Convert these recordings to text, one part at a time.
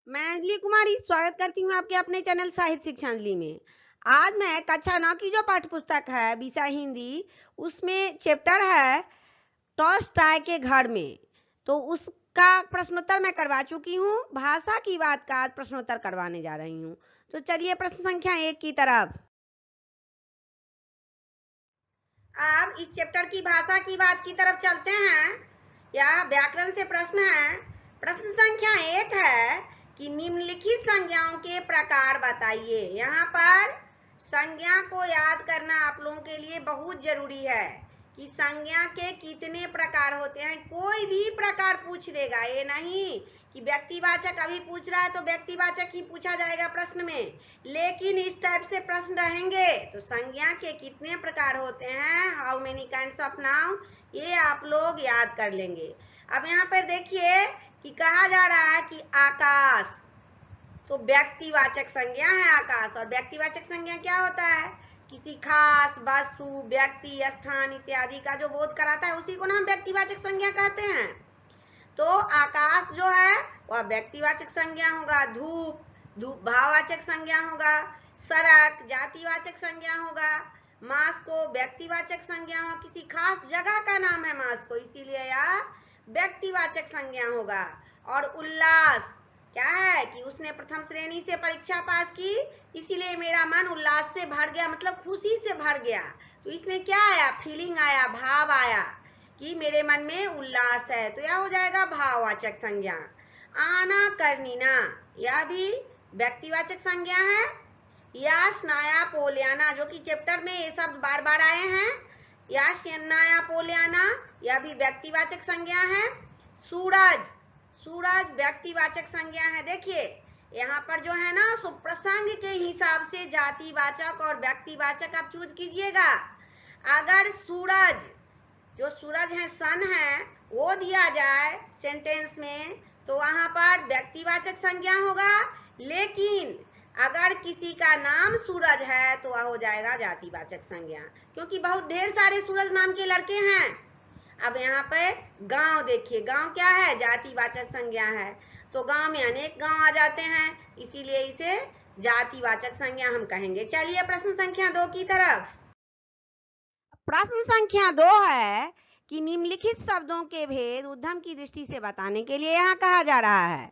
मैं अंजलि कुमारी स्वागत करती हूँ आपके अपने चैनल साहित्य शिक्षा अंजलि में। आज मैं कक्षा 9 की जो पाठ्य पुस्तक है विषय हिंदी, उसमें चैप्टर है टॉल्स्टॉय के घर में। तो उसका प्रश्नोत्तर मैं करवा चुकी हूँ। भाषा की बात का आज प्रश्नोत्तर करवाने जा रही हूँ। तो चलिए प्रश्न संख्या 1 की तरफ। अब इस चैप्टर की भाषा की बात की तरफ चलते हैं। यह व्याकरण से प्रश्न है। प्रश्न संख्या 1 है कि निम्नलिखित संज्ञाओं के प्रकार बताइए। यहाँ पर संज्ञा को याद करना आप लोगों के लिए बहुत जरूरी है कि संज्ञा के कितने प्रकार होते हैं। कोई भी प्रकार पूछ देगा, ये नहीं कि व्यक्तिवाचक अभी पूछ रहा है तो व्यक्तिवाचक ही पूछा जाएगा प्रश्न में, लेकिन इस टाइप से प्रश्न रहेंगे तो संज्ञा के कितने प्रकार होते हैं, how many kinds of noun, ये आप लोग याद कर लेंगे। अब यहाँ पर देखिए कि कहा जा रहा है कि आकाश, तो व्यक्तिवाचक संज्ञा है आकाश। और व्यक्तिवाचक संज्ञा क्या होता है? किसी खास वस्तु, व्यक्ति, स्थान इत्यादि का जो बोध कराता है उसी को ना हम व्यक्तिवाचक संज्ञा कहते हैं। तो आकाश जो है वह व्यक्तिवाचक संज्ञा होगा। धूप, धूप भाववाचक संज्ञा होगा। सड़क जातिवाचक संज्ञा होगा। मास्को व्यक्तिवाचक संज्ञा होगा, किसी खास जगह का नाम है मास्को, इसीलिए यह व्यक्तिवाचक संज्ञा होगा। और उल्लास क्या है कि उसने प्रथम श्रेणी से परीक्षा पास की, इसीलिए मेरा मन उल्लास से भर गया, मतलब खुशी से भर गया। तो इसमें क्या आया? फीलिंग आया, भाव आया कि मेरे मन में उल्लास है, तो यह हो जाएगा भाववाचक संज्ञा। आना करनीना, यह भी व्यक्तिवाचक संज्ञा है। यास नाया पोलियाना, जो कि चैप्टर में ये शब्द बार बार आए हैं, यास नाया पोलियाना, यह भी व्यक्तिवाचक संज्ञा है। सूरज, सूरज व्यक्तिवाचक संज्ञा है। देखिए यहाँ पर जो है ना, सो प्रसंग के हिसाब से जातिवाचक और व्यक्तिवाचक आप चूज कीजिएगा। अगर सूरज, जो सूरज है, सन है, वो दिया जाए सेंटेंस में तो वहां पर व्यक्तिवाचक संज्ञा होगा। लेकिन अगर किसी का नाम सूरज है तो वह हो जाएगा जातिवाचक संज्ञा, क्योंकि बहुत ढेर सारे सूरज नाम के लड़के हैं। अब यहाँ पे गांव देखिए, गांव क्या है? जातिवाचक संज्ञा है। तो गांव में अनेक गांव आ जाते हैं, इसीलिए इसे जातिवाचक संज्ञा हम कहेंगे। चलिए प्रश्न संख्या 2 की तरफ। प्रश्न संख्या 2 है कि निम्नलिखित शब्दों के भेद उद्गम की दृष्टि से बताने के लिए यहाँ कहा जा रहा है।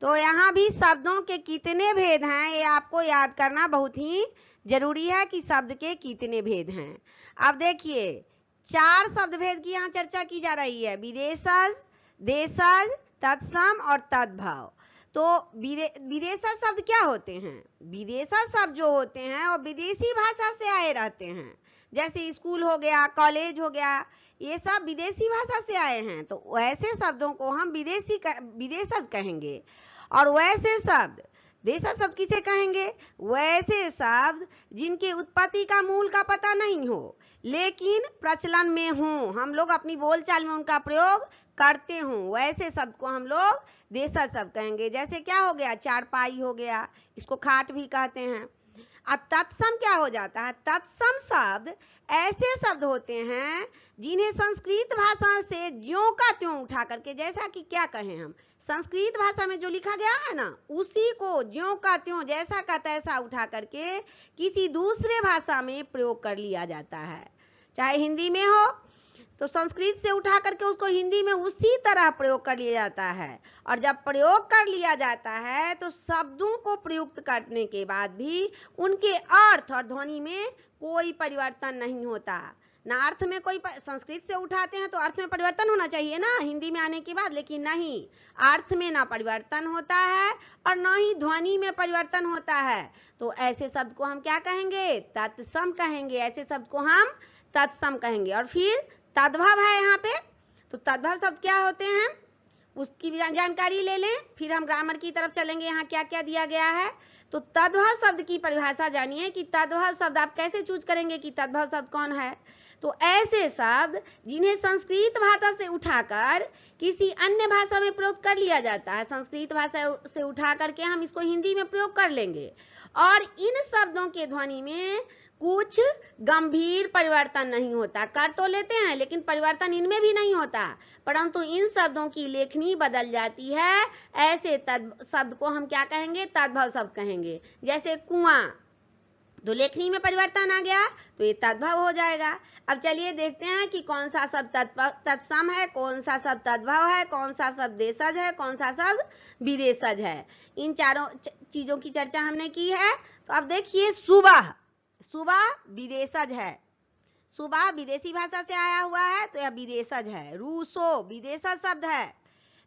तो यहाँ भी शब्दों के कितने भेद हैं ये आपको याद करना बहुत ही जरूरी है कि शब्द के कितने भेद हैं। अब देखिए 4 शब्द भेद की यहाँ चर्चा की जा रही है, विदेशज, देशज, तत्सम और तद्भव। तो विदेशज शब्द क्या होते हैं? विदेशज शब्द जो होते हैं वो विदेशी भाषा से आए रहते हैं, जैसे स्कूल हो गया, कॉलेज हो गया, ये सब विदेशी भाषा से आए हैं। तो वैसे शब्दों को हम विदेशज कहेंगे। और वैसे शब्द, देशज शब्द किसे कहेंगे? वैसे शब्द जिनके उत्पत्ति का मूल का पता नहीं हो लेकिन प्रचलन में हो, हम लोग अपनी बोलचाल में उनका प्रयोग करते हो, वैसे शब्द को हम लोग देशज शब्द कहेंगे। जैसे क्या हो गया? चारपाई हो गया, इसको खाट भी कहते हैं। अब तत्सम क्या हो जाता है? तत्सम शब्द ऐसे शब्द होते हैं जिन्हें संस्कृत भाषा से ज्यों का त्यों उठा करके, जैसा कि क्या कहें हम, संस्कृत भाषा में जो लिखा गया है ना, उसी को ज्यों का त्यों, जैसा का तैसा उठा करके किसी दूसरे भाषा में प्रयोग कर लिया जाता है। चाहे हिंदी में हो तो संस्कृत से उठा करके उसको हिंदी में उसी तरह प्रयोग कर लिया जाता है। और जब प्रयोग कर लिया जाता है तो शब्दों को प्रयुक्त करने के बाद भी उनके अर्थ और ध्वनि में कोई परिवर्तन नहीं होता। ना अर्थ में कोई, संस्कृत से उठाते हैं तो अर्थ में परिवर्तन होना चाहिए ना हिंदी में आने के बाद, लेकिन नहीं, अर्थ में ना परिवर्तन होता है और ना ही ध्वनि में परिवर्तन होता है। तो ऐसे शब्द को हम क्या कहेंगे? तत्सम कहेंगे। ऐसे शब्द को हम तत्सम कहेंगे। और फिर तद्भव है यहाँ पे, तो तद्भव शब्द क्या होते हैं उसकी भी जानकारी ले लें, फिर हम ग्रामर की तरफ चलेंगे। यहाँ क्या क्या दिया गया है, तो तद्भव शब्द की परिभाषा जानिए कि तद्भव शब्द आप कैसे चूज करेंगे कि तद्भव शब्द कौन है। तो ऐसे शब्द जिन्हें संस्कृत भाषा से उठाकर किसी अन्य भाषा में प्रयोग कर लिया जाता है, संस्कृत भाषा से उठा करके हम इसको हिंदी में प्रयोग कर लेंगे और इन शब्दों के ध्वनि में कुछ गंभीर परिवर्तन नहीं होता। कर तो लेते हैं लेकिन परिवर्तन इनमें भी नहीं होता, परंतु इन शब्दों की लेखनी बदल जाती है। ऐसे शब्द को हम क्या कहेंगे? तद्भव शब्द कहेंगे। जैसे कुआं, तो लेखनी में परिवर्तन आ गया तो ये तद्भव हो जाएगा। अब चलिए देखते हैं कि कौन सा शब्द तत्सम है, कौन सा शब्द तद्भव है, कौन सा शब्द देशज है, कौन सा शब्द विदेशज है। इन चारों चीजों की चर्चा हमने की है। तो अब देखिए, सुबह, सुबह विदेशज है, सुबह विदेशी भाषा से आया हुआ है तो यह विदेशज है। रूसो विदेशज शब्द है,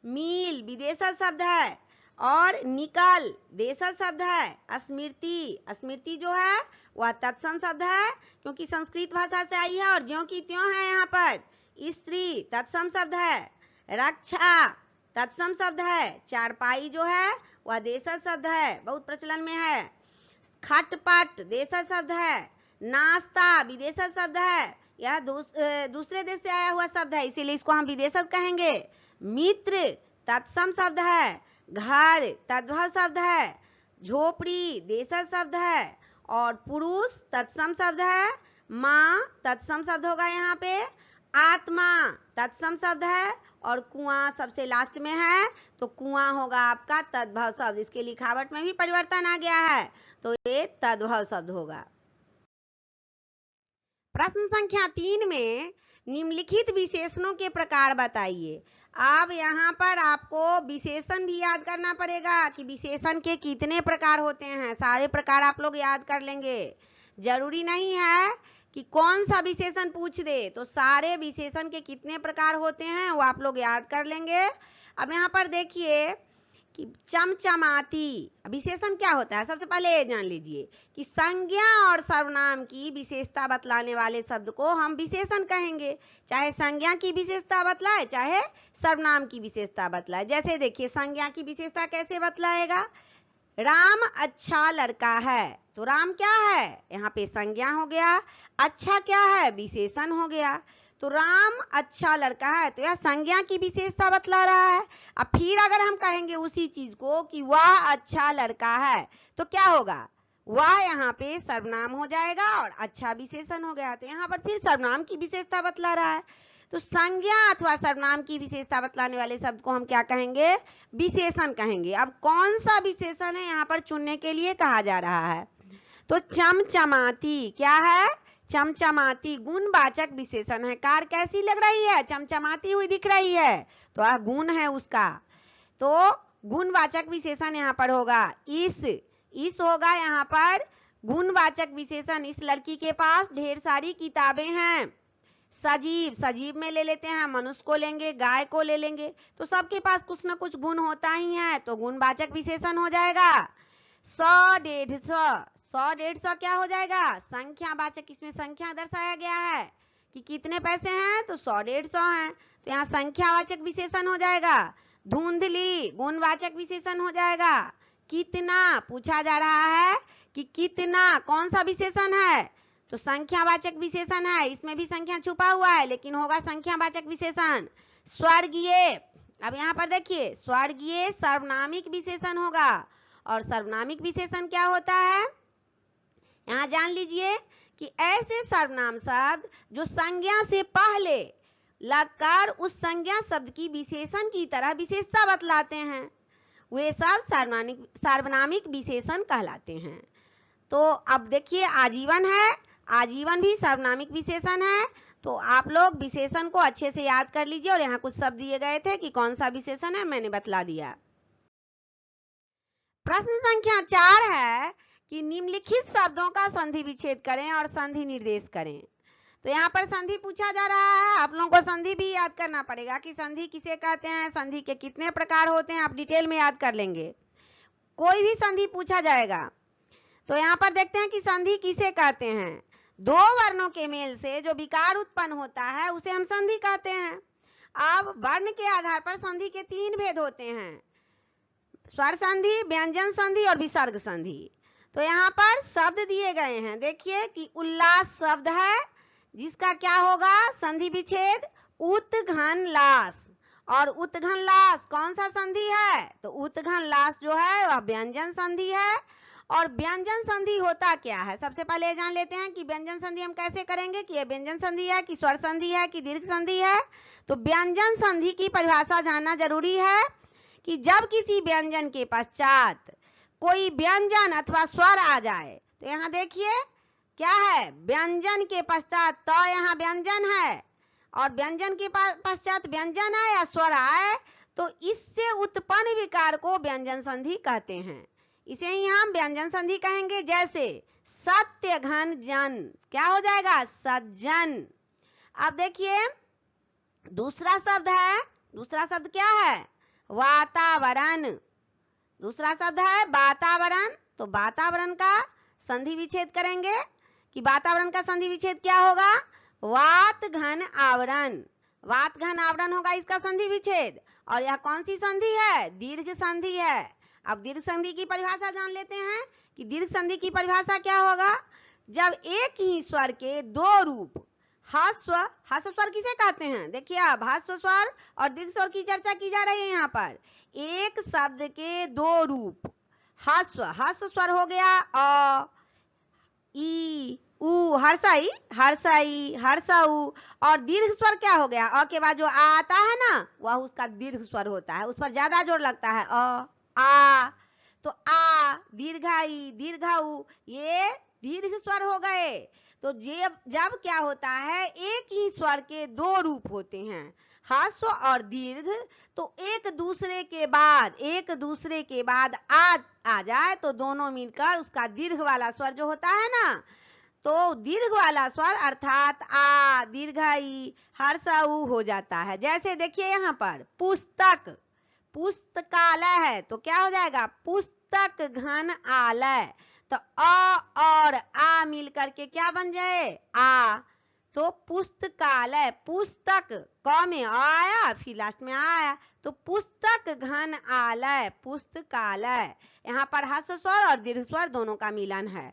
मील विदेशज शब्द है, और निकल देशज शब्द है। स्मृति, स्मृति जो है वह तत्सम शब्द है क्योंकि संस्कृत भाषा से आई है और ज्यों की त्यों है यहाँ पर। स्त्री तत्सम शब्द है। रक्षा तत्सम शब्द है। चारपाई जो है वह देशज शब्द है, बहुत प्रचलन में है। खटपट देशज शब्द है। नाश्ता विदेशज शब्द है, यह दूसरे देश से आया हुआ शब्द है, इसीलिए इसको हम विदेशज कहेंगे। मित्र तत्सम शब्द है। घर तद्भव शब्द है। झोपड़ी देशज शब्द है, और पुरुष तत्सम शब्द है। माँ तत्सम शब्द होगा यहाँ पे। आत्मा तत्सम शब्द है, और कुआं सबसे लास्ट में है तो कुआं होगा आपका तद्भव शब्द। इसके लिखावट में भी परिवर्तन आ गया है तो ये तद्भव शब्द होगा। प्रश्न संख्या 3 में निम्नलिखित विशेषणों के प्रकार बताइए। अब यहाँ पर आपको विशेषण भी याद करना पड़ेगा कि विशेषण के कितने प्रकार होते हैं। सारे प्रकार आप लोग याद कर लेंगे, जरूरी नहीं है कि कौन सा विशेषण पूछ दे, तो सारे विशेषण के कितने प्रकार होते हैं वो आप लोग याद कर लेंगे। अब यहाँ पर देखिए कि चमचमाती विशेषण क्या होता है। सबसे पहले ये जान लीजिए कि संज्ञा और सर्वनाम की विशेषता बतलाने वाले शब्द को हम विशेषण कहेंगे, चाहे संज्ञा की विशेषता बतलाए चाहे सर्वनाम की विशेषता बतलाए। जैसे देखिए, संज्ञा की विशेषता कैसे बतलाएगा? राम अच्छा लड़का है, तो राम क्या है? यहाँ पे संज्ञा हो गया। अच्छा क्या है? विशेषण हो गया। तो राम अच्छा लड़का है तो यह संज्ञा की विशेषता बतला रहा है। अब फिर अगर हम कहेंगे उसी चीज को कि वह अच्छा लड़का है तो क्या होगा? वह यहाँ पे सर्वनाम हो जाएगा और अच्छा विशेषण हो गया, तो यहाँ पर फिर सर्वनाम की विशेषता बतला रहा है। तो संज्ञा अथवा सर्वनाम की विशेषता बतलाने वाले शब्द को हम क्या कहेंगे? विशेषण कहेंगे। अब कौन सा विशेषण है यहाँ पर चुनने के लिए कहा जा रहा है? तो चमचमाती क्या है? चमचमाती गुणवाचक विशेषण है। कार कैसी लग रही है? चमचमाती हुई दिख रही है, तो यह गुण है उसका, तो गुणवाचक विशेषण यहाँ पर होगा। इस होगा यहाँ पर गुणवाचक विशेषण। इस लड़की के पास ढेर सारी किताबें हैं। सजीव, सजीव में ले लेते हैं, मनुष्य को लेंगे, गाय को ले लेंगे, तो सबके पास कुछ ना कुछ गुण होता ही है, तो गुणवाचक विशेषण हो जाएगा। 100 150 क्या हो जाएगा? संख्यावाचक। इसमें संख्या दर्शाया गया है कि कितने पैसे हैं, तो 100 150 हैं, तो यहाँ संख्यावाचक विशेषण हो जाएगा। धुंधली गुणवाचक विशेषण हो जाएगा। कितना पूछा जा रहा है कि कितना कौन सा विशेषण है, तो संख्यावाचक विशेषण है, इसमें भी संख्या छुपा हुआ है लेकिन होगा संख्यावाचक विशेषण। स्वर्गीय, अब यहाँ पर देखिए स्वर्गीय सर्वनामिक विशेषण होगा, और सर्वनामिक विशेषण क्या होता है यहाँ जान लीजिए कि ऐसे सर्वनाम शब्द जो संज्ञा से पहले लगकर उस संज्ञा शब्द की विशेषण की तरह विशेषता बतलाते हैं, वे सब सर्वनामिक विशेषण कहलाते हैं। तो अब देखिए आजीवन है, आजीवन भी सर्वनामिक विशेषण है, तो आप लोग विशेषण को अच्छे से याद कर लीजिए। और यहाँ कुछ शब्द दिए गए थे कि कौन सा विशेषण है, मैंने बतला दिया। प्रश्न संख्या 4 है कि निम्नलिखित शब्दों का संधि विच्छेद करें और संधि निर्देश करें। तो यहाँ पर संधि पूछा जा रहा है, आप लोगों को संधि भी याद करना पड़ेगा कि संधि किसे कहते हैं, संधि के कितने प्रकार होते हैं, आप डिटेल में याद कर लेंगे। कोई भी संधि पूछा जाएगा तो यहाँ पर देखते हैं कि संधि किसे कहते हैं। दो वर्णों के मेल से जो विकार उत्पन्न होता है उसे हम संधि कहते हैं। अब वर्ण के आधार पर संधि के 3 भेद होते हैं, स्वर संधि, व्यंजन संधि और विसर्ग संधि। तो यहाँ पर शब्द दिए गए हैं, देखिए कि उल्लास शब्द है जिसका क्या होगा संधि विच्छेद, उत्घन लास। और उत्घन लास कौन सा संधि है, तो उत्घन लास जो है वह व्यंजन संधि है। और व्यंजन संधि होता क्या है, सबसे पहले जान लेते हैं कि व्यंजन संधि हम कैसे करेंगे, कि ये व्यंजन संधि है कि स्वर संधि है कि दीर्घ संधि है। तो व्यंजन संधि की परिभाषा जानना जरूरी है कि जब किसी व्यंजन के पश्चात कोई व्यंजन अथवा स्वर आ जाए, तो यहाँ देखिए क्या है, व्यंजन के पश्चात तो यहाँ व्यंजन है और व्यंजन के पश्चात व्यंजन है या स्वर आए, तो इससे उत्पन्न विकार को व्यंजन संधि कहते हैं। इसे ही हम व्यंजन संधि कहेंगे। जैसे सत्य घन जन, क्या हो जाएगा, सज्जन। अब देखिए दूसरा शब्द है, दूसरा शब्द क्या है, वातावरण। दूसरा शब्द है वातावरण, तो वातावरण का संधि विच्छेद करेंगे कि वातावरण का संधि विच्छेद क्या होगा, वात घन आवरण। वात घन आवरण होगा इसका संधि विच्छेद। और यह कौन सी संधि है, दीर्घ संधि है। अब दीर्घ संधि की परिभाषा जान लेते हैं कि दीर्घ संधि की परिभाषा क्या होगा, जब एक ही स्वर के दो रूप, ह्रस्व, ह्रस्व स्वर किसे कहते हैं, देखिए अब ह्रस्व स्वर और दीर्घ स्वर की चर्चा की जा रही है यहाँ पर। एक शब्द के दो रूप, ह्रस्व, ह्रस्व स्वर हो गया अ, ई, उ, हर्षई, हर्षई, हर्षऊ, और दीर्घ स्वर क्या हो गया, अ के बाद जो आ आता है ना, वह उसका दीर्घ स्वर होता है, उस पर ज्यादा जोर लगता है, अ, आ, तो आ, दीर्घाई, दीर्घाऊ, ये दीर्घ स्वर हो गए। तो जब क्या होता है, एक ही स्वर के दो रूप होते हैं, ह्रस्व और दीर्घ, तो एक दूसरे के बाद आ जाए तो दोनों मिलकर उसका दीर्घ वाला स्वर जो होता है ना, तो दीर्घ वाला स्वर अर्थात आ, दीर्घाई, हर्षऊ हो जाता है। जैसे देखिए यहाँ पर पुस्तक, पुस्तकालय है, तो क्या हो जाएगा, पुस्तक घन आलय। तो अ और आ मिल करके क्या बन जाए, आ, तो पुस्तकालय, पुस्तक, क में आया फिर लास्ट में आया, तो पुस्तक घन आलय, पुस्तकालय। यहाँ पर ह्रस्व स्वर और दीर्घ स्वर दोनों का मिलन है।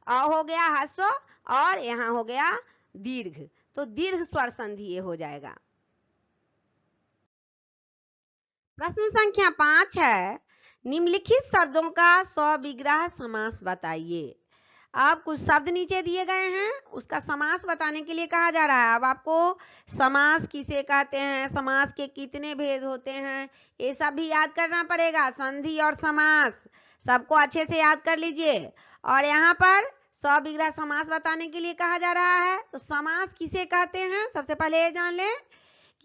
अ हो गया ह्रस्व और यहाँ हो गया दीर्घ, तो दीर्घ स्वर संधि ये हो जाएगा। प्रश्न संख्या 5 है, निम्नलिखित शब्दों का सविग्रह समास बताइए। अब कुछ शब्द नीचे दिए गए हैं, उसका समास बताने के लिए कहा जा रहा है। अब आपको समास किसे कहते हैं, समास के कितने भेद होते हैं, ये सब भी याद करना पड़ेगा। संधि और समास सबको अच्छे से याद कर लीजिए। और यहाँ पर सविग्रह समास बताने के लिए कहा जा रहा है। तो समास किसे कहते हैं, सबसे पहले ये जान लें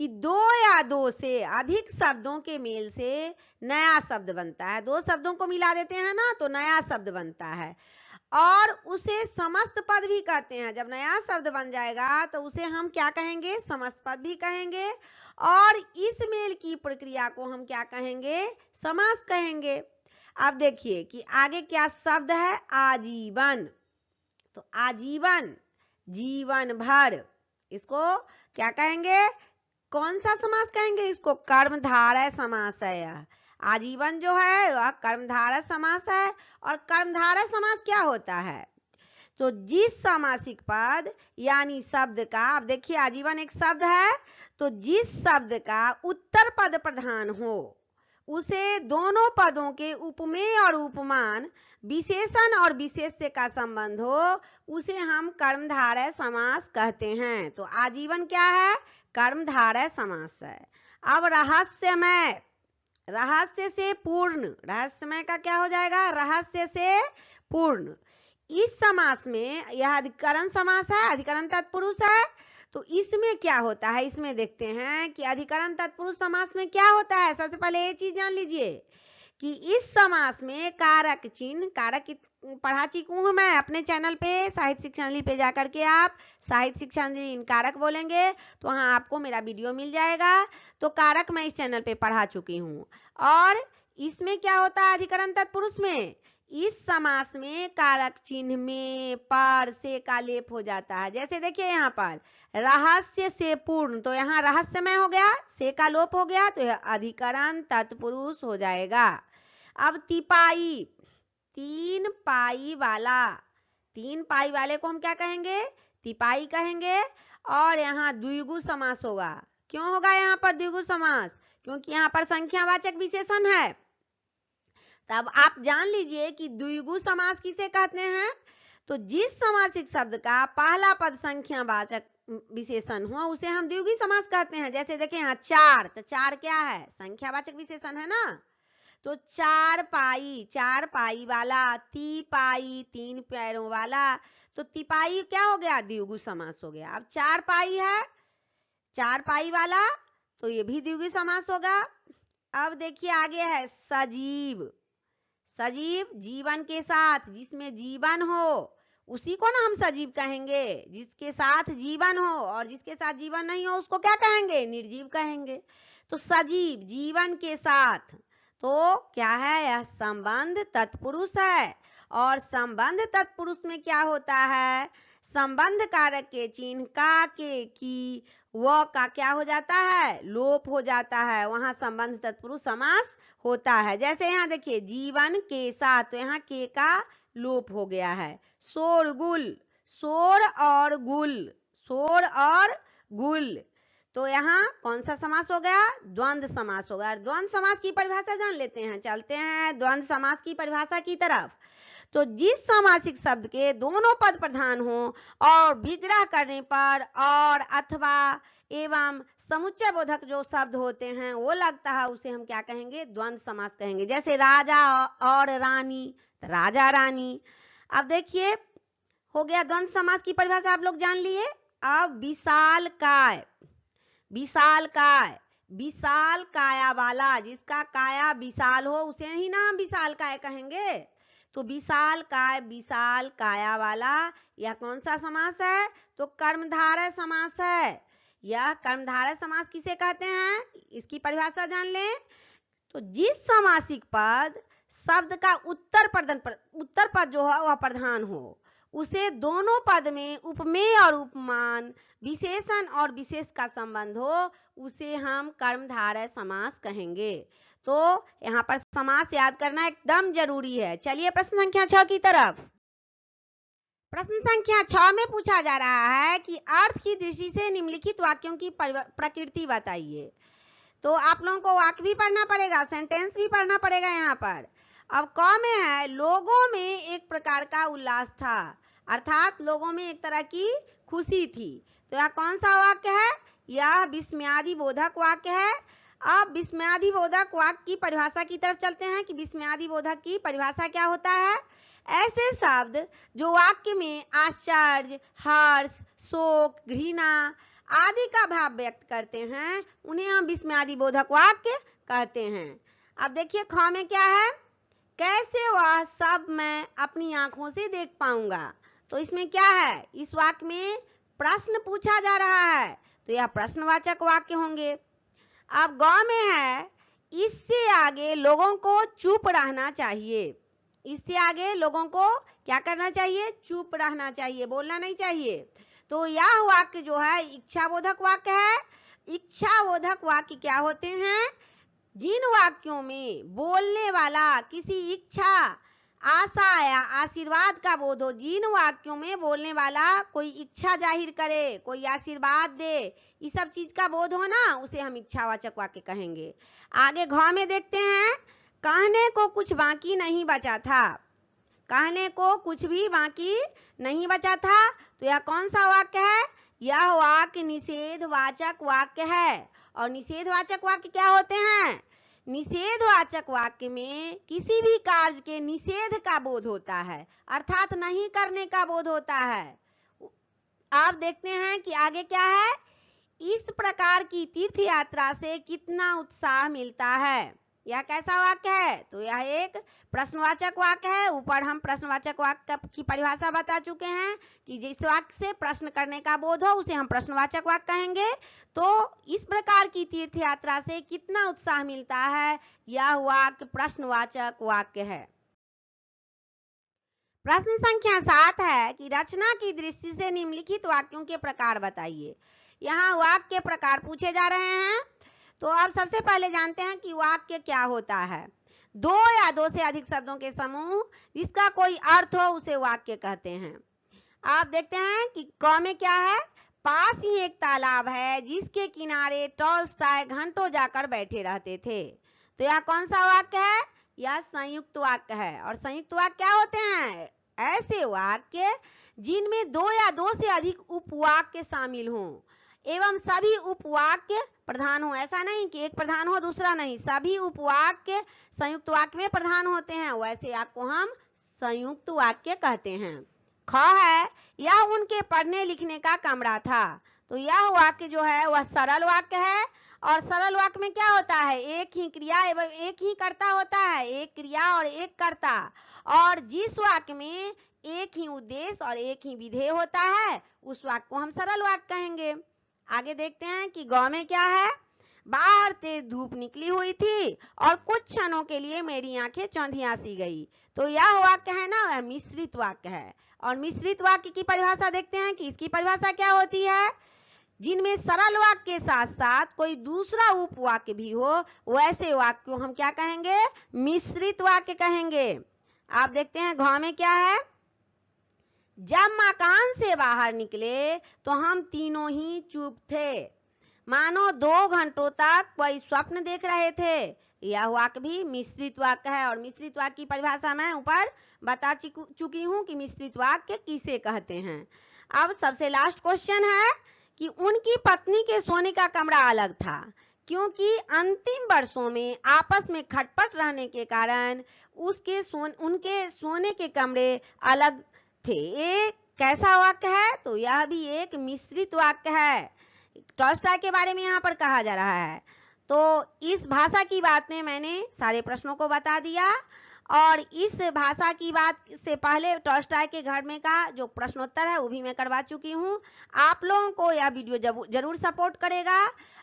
कि दो या दो से अधिक शब्दों के मेल से नया शब्द बनता है। दो शब्दों को मिला देते हैं ना, तो नया शब्द बनता है, और उसे समस्त पद भी कहते हैं। जब नया शब्द बन जाएगा तो उसे हम क्या कहेंगे, समस्त पद भी कहेंगे, और इस मेल की प्रक्रिया को हम क्या कहेंगे, समास कहेंगे। अब देखिए कि आगे क्या शब्द है, आजीवन। तो आजीवन, जीवन भर, इसको क्या कहेंगे, कौन सा समास कहेंगे, इसको कर्मधारय समास है। यह आजीवन जो है वह कर्मधारय समास है। और कर्मधारय समास क्या होता है, तो जिस समासिक पद यानी शब्द का, अब देखिए आजीवन एक शब्द है, तो जिस शब्द का उत्तर पद प्रधान हो, उसे दोनों पदों के उपमेय और उपमान, विशेषण और विशेष्य का संबंध हो, उसे हम कर्मधारय समास कहते हैं। तो आजीवन क्या है, कर्मधारय समास है। अब रहस्यमय, रहस्य से पूर्ण, रहस्यमय का क्या हो जाएगा, रहस्य से पूर्ण। इस समास में यह अधिकरण समास है, अधिकरण तत्पुरुष है। तो इसमें क्या होता है, इसमें देखते हैं कि अधिकरण तत्पुरुष समास में क्या होता है। सबसे पहले ये चीज जान लीजिए कि इस समास में कारक चिन्ह, कारक पढ़ा चुकी हूं मैं अपने चैनल पे, साहित्य शिक्षा निधि पे जाकर के आप साहित्य शिक्षा निधि कारक बोलेंगे तो वहां आपको मेरा वीडियो मिल जाएगा। तो कारक मैं इस चैनल पे पढ़ा चुकी हूँ। और इसमें क्या होता है, अधिकरण तत्पुरुष में, इस समास में कारक चिन्ह में पर से का लेप हो जाता है। जैसे देखिए यहाँ पर रहस्य से पूर्ण, तो यहाँ रहस्यमय हो गया, से का लोप हो गया, तो यह अधिकरण तत्पुरुष हो जाएगा। अब तिपाई, तीन पाई वाला, तीन पाई वाले को हम क्या कहेंगे, तिपाई कहेंगे। और यहाँ द्विगु समास होगा। क्यों होगा यहाँ पर द्विगु समास, क्योंकि यहाँ पर संख्यावाचक विशेषण है। तब आप जान लीजिए कि द्विगु समास किसे कहते हैं। तो जिस समासिक शब्द का पहला पद संख्यावाचक विशेषण हुआ उसे हम द्विगु समास कहते हैं। जैसे देखें यहाँ चार, तो चार क्या है, संख्यावाचक विशेषण है ना। तो चार पाई वाला, तीपाई तीन पैरों वाला, तो तिपाई क्या हो गया, द्विगु समास हो गया। अब चार पाई है, चार पाई वाला, तो ये भी द्विगु समास होगा। अब देखिए आगे है सजीव। सजीव जीवन के साथ, जिसमें जीवन हो उसी को ना हम सजीव कहेंगे। जिसके साथ जीवन हो, और जिसके साथ जीवन नहीं हो उसको क्या कहेंगे, निर्जीव कहेंगे। तो सजीव जीवन के साथ, तो क्या है, यह संबंध तत्पुरुष है। और संबंध तत्पुरुष में क्या होता है, संबंध कारक के चिन्ह का, के, की, व का क्या हो जाता है, लोप हो जाता है। वहां संबंध तत्पुरुष समास होता है। जैसे यहाँ देखिए जीवन के साथ, तो यहाँ के का लोप हो गया है। शोरगुल, शोर और गुल, शोर और गुल, तो यहाँ कौन सा समास हो गया, द्वंद्व समास होगा। द्वंद्व समास की परिभाषा जान लेते हैं, चलते हैं द्वंद्व समास की परिभाषा की तरफ। तो जिस समासिक शब्द के दोनों पद प्रधान हो और विग्रह करने पर और अथवा एवं समुच्चय बोधक जो शब्द होते हैं वो लगता है, उसे हम क्या कहेंगे, द्वंद्व समास कहेंगे। जैसे राजा और रानी, राजा रानी। अब देखिए हो गया द्वंद्व समास की परिभाषा, आप लोग जान लिए। अब विशाल काय, विशाल काय, विशाल काया वाला, जिसका काया विशाल हो उसे ही ना हम विशाल काय कहेंगे। तो विशाल काय, विशाल काया वाला, यह कौन सा समास है, तो कर्मधारय समास है। यह कर्मधारय समास किसे कहते हैं, इसकी परिभाषा जान लें। तो जिस समासिक पद शब्द का उत्तर पद जो है वह प्रधान हो, उसे दोनों पद में उपमेय और उपमान, विशेषण और विशेष का संबंध हो, उसे हम कर्मधारय समास कहेंगे। तो यहाँ पर समास याद करना एकदम जरूरी है। चलिए प्रश्न संख्या 6 की तरफ। प्रश्न संख्या 6 में पूछा जा रहा है कि अर्थ की दृष्टि से निम्नलिखित वाक्यों की प्रकृति बताइए। तो आप लोगों को वाक्य भी पढ़ना पड़ेगा, सेंटेंस भी पढ़ना पड़ेगा यहाँ पर। अब क में है, लोगों में एक प्रकार का उल्लास था, अर्थात लोगों में एक तरह की खुशी थी। तो यह कौन सा वाक्य है, यह विस्मयादि बोधक वाक्य है। अब विस्मयादि बोधक वाक्य की परिभाषा की तरफ चलते हैं कि विस्मयादि बोधक की परिभाषा क्या होता है। ऐसे शब्द जो वाक्य में आश्चर्य, हर्ष, शोक, घृणा आदि का भाव व्यक्त करते हैं, उन्हें हम विस्मयादि बोधक वाक्य कहते हैं। अब देखिए ख में क्या है, कैसे वह सब मैं अपनी आंखों से देख पाऊंगा। तो इसमें क्या है, इस वाक्य में प्रश्न पूछा जा रहा है, तो यह प्रश्नवाचक वाक्य होंगे। अब ग में है, इससे आगे लोगों को चुप रहना चाहिए। इससे आगे लोगों को क्या करना चाहिए, चुप रहना चाहिए, बोलना नहीं चाहिए। तो यह वाक्य जो है इच्छाबोधक वाक्य है। इच्छाबोधक वाक्य क्या होते हैं, जिन वाक्यों में बोलने वाला किसी इच्छा, आशा या आशीर्वाद का बोध हो, जिन वाक्यों में बोलने वाला कोई इच्छा जाहिर करे, कोई आशीर्वाद दे, इस सब चीज का बोध हो ना, उसे हम इच्छावाचक वाक्य कहेंगे। आगे घ में देखते हैं, कहने को कुछ बाकी नहीं बचा था, कहने को कुछ भी बाकी नहीं बचा था। तो यह कौन सा वाक्य है, यह वाक्य निषेधवाचक वाक्य है। और निषेधवाचक वाक्य क्या होते हैं, निषेधवाचक वाक्य में किसी भी कार्य के निषेध का बोध होता है, अर्थात नहीं करने का बोध होता है। आप देखते हैं कि आगे क्या है, इस प्रकार की तीर्थ यात्रा से कितना उत्साह मिलता है। यह कैसा वाक्य है, तो यह एक प्रश्नवाचक वाक्य है। ऊपर हम प्रश्नवाचक वाक्य की परिभाषा बता चुके हैं कि जिस वाक्य से प्रश्न करने का बोध हो उसे हम प्रश्नवाचक वाक्य कहेंगे। तो इस प्रकार की तीर्थ यात्रा से कितना उत्साह मिलता है, यह वाक्य प्रश्नवाचक वाक्य है। प्रश्न संख्या 7 है कि रचना की दृष्टि से निम्नलिखित वाक्यों के प्रकार बताइए। यहाँ वाक्य प्रकार पूछे जा रहे हैं। तो आप सबसे पहले जानते हैं कि वाक्य क्या होता है। दो या दो से अधिक शब्दों के समूह जिसका कोई अर्थ हो उसे वाक्य कहते हैं। आप देखते हैं कि क में क्या है, पास ही एक तालाब है जिसके किनारे टॉलस्टॉय घंटों जाकर बैठे रहते थे। तो यह कौन सा वाक्य है, यह संयुक्त वाक्य है। और संयुक्त वाक्य क्या होते हैं? ऐसे वाक्य जिनमें दो या दो से अधिक उपवाक्य शामिल हों एवं सभी उपवाक्य प्रधान हो। ऐसा नहीं कि एक प्रधान हो दूसरा नहीं, सभी उपवाक्य संयुक्त वाक्य में प्रधान होते हैं, वैसे वाक्य को हम संयुक्त वाक्य कहते हैं। ख है, यह उनके पढ़ने लिखने का कमरा था। तो यह वाक्य जो है वह सरल वाक्य है। और सरल वाक्य में क्या होता है? एक ही क्रिया एवं एक ही कर्ता होता है, एक क्रिया और एक कर्ता। और जिस वाक्य में एक ही उद्देश्य और एक ही विधेय होता है उस वाक्य को हम सरल वाक्य कहेंगे। आगे देखते हैं कि ग में क्या है। बाहर तेज धूप निकली हुई थी और कुछ क्षणों के लिए मेरी आंखें चौंधियां सी गई। तो यह वाक्य है ना, वह मिश्रित वाक्य है। और मिश्रित वाक्य की परिभाषा देखते हैं कि इसकी परिभाषा क्या होती है। जिनमें सरल वाक्य के साथ साथ कोई दूसरा उपवाक्य भी हो वैसे वाक्य को हम क्या कहेंगे? मिश्रित वाक्य कहेंगे। आप देखते हैं घ में क्या है। जब मकान से बाहर निकले तो हम तीनों ही चुप थे, मानो 2 घंटों तक कोई स्वप्न देख रहे थे। यह वाक्य भी मिश्रित वाक्य है। और मिश्रित वाक्य की परिभाषा मैं ऊपर बता चुकी हूं कि मिश्रित वाक्य किसे कहते हैं। अब सबसे लास्ट क्वेश्चन है कि उनकी पत्नी के सोने का कमरा अलग था क्योंकि अंतिम वर्षों में आपस में खटपट रहने के कारण उनके सोने के कमरे अलग थे। ये कैसा वाक्य है? तो यह भी एक मिश्रित वाक्य है। टॉल्स्टॉय के बारे में यहाँ पर कहा जा रहा है। तो इस भाषा की बात में मैंने सारे प्रश्नों को बता दिया। और इस भाषा की बात से पहले टॉल्स्टॉय के घर में का जो प्रश्नोत्तर है वो भी मैं करवा चुकी हूँ। आप लोगों को यह वीडियो जरूर सपोर्ट करेगा।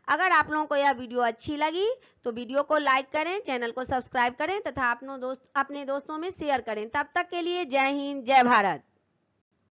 अगर आप लोगों को यह वीडियो अच्छी लगी तो वीडियो को लाइक करें, चैनल को सब्सक्राइब करें तथा अपने दोस्तों में शेयर करें। तब तक के लिए जय हिंद, जय भारत।